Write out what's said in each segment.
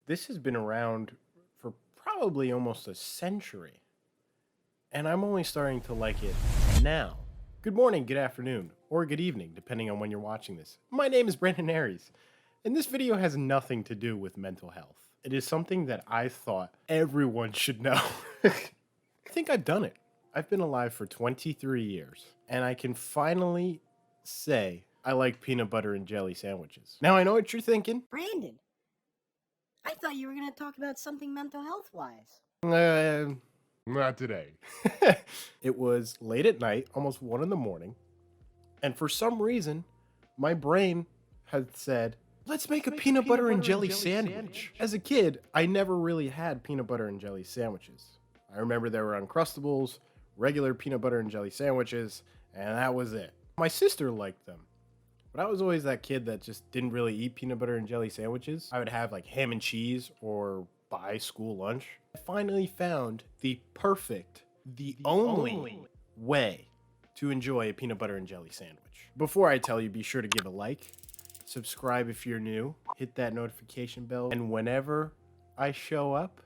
This has been around for probably almost a century, and I'm only starting to like it now. Good morning, good afternoon, or good evening, depending on when you're watching this. My name is Brandon Aries, and this video has nothing to do with mental health. It is something that I thought everyone should know. I think I've done it. I've been alive for 23 years, and I can finally say I like peanut butter and jelly sandwiches. Now, I know what you're thinking. Brandon, I thought you were going to talk about something mental health-wise. Not today. It was late at night, almost 1 in the morning, and for some reason, my brain had said, let's make a peanut butter and jelly sandwich. As a kid, I never really had peanut butter and jelly sandwiches. I remember there were Uncrustables, regular peanut butter and jelly sandwiches, and that was it. My sister liked them, but I was always that kid that just didn't really eat peanut butter and jelly sandwiches. I would have like ham and cheese or buy school lunch. I finally found the perfect, the only way to enjoy a peanut butter and jelly sandwich. Before I tell you, be sure to give a like, subscribe if you're new, hit that notification bell, and whenever I show up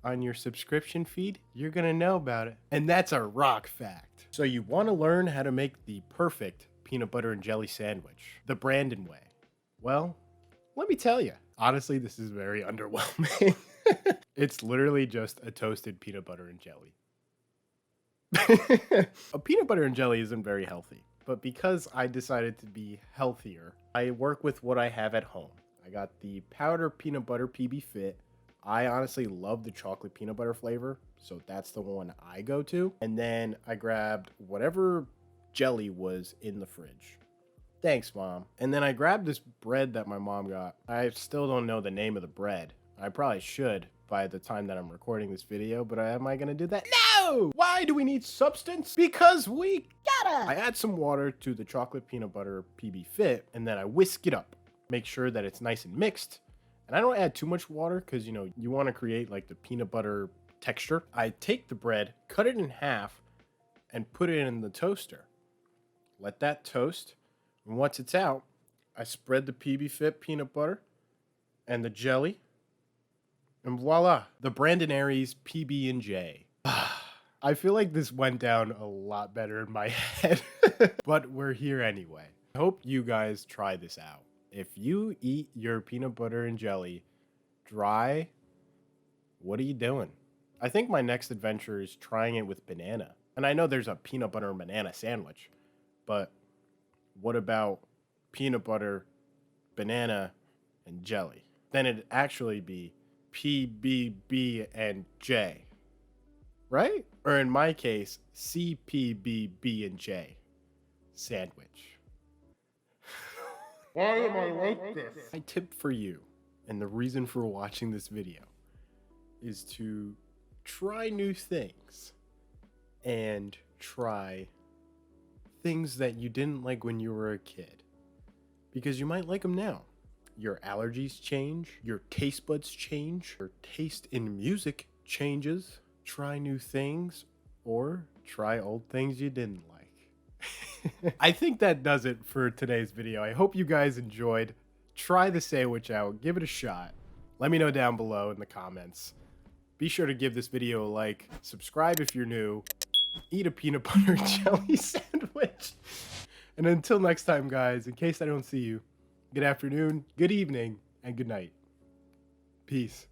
on your subscription feed, you're gonna know about it. And that's a rock fact. So you wanna learn how to make the perfect peanut butter and jelly sandwich, the Brandon way. Well, let me tell you, honestly, this is very underwhelming. It's literally just a toasted peanut butter and jelly. A peanut butter and jelly isn't very healthy, but because I decided to be healthier, I work with what I have at home. I got the powder peanut butter PB Fit. I honestly love the chocolate peanut butter flavor, so that's the one I go to. And then I grabbed whatever jelly was in the fridge. Thanks, Mom. And then I grabbed this bread that my mom got. I still don't know the name of the bread. I probably should by the time that I'm recording this video, but am I gonna do that? No! Why do we need substance? Because we gotta! I add some water to the chocolate peanut butter PB Fit, and then I whisk it up. Make sure that it's nice and mixed. And I don't add too much water because, you know, you want to create like the peanut butter texture. I take the bread, cut it in half, and put it in the toaster. Let that toast. And once it's out, I spread the PB Fit peanut butter and the jelly. And voila, the Brandon Aries pb&j. I feel like this went down a lot better in my head, but we're here anyway. I hope you guys try this out. If you eat your peanut butter and jelly dry, what are you doing? I think my next adventure is trying it with banana. And I know there's a peanut butter and banana sandwich, but what about peanut butter, banana, and jelly? Then it'd actually be PBB&J, right? Or in my case, CPBB&J sandwich. Why am I like this? My tip for you, and the reason for watching this video, is to try new things and try things that you didn't like when you were a kid, because you might like them now. Your allergies change, your taste buds change, your taste in music changes. Try new things or try old things you didn't like. I think that does it for today's video. I hope you guys enjoyed. Try the sandwich out, give it a shot. Let me know down below in the comments. Be sure to give this video a like, subscribe if you're new, eat a peanut butter and jelly sandwich. And until next time, guys, in case I don't see you, good afternoon, good evening, and good night. Peace.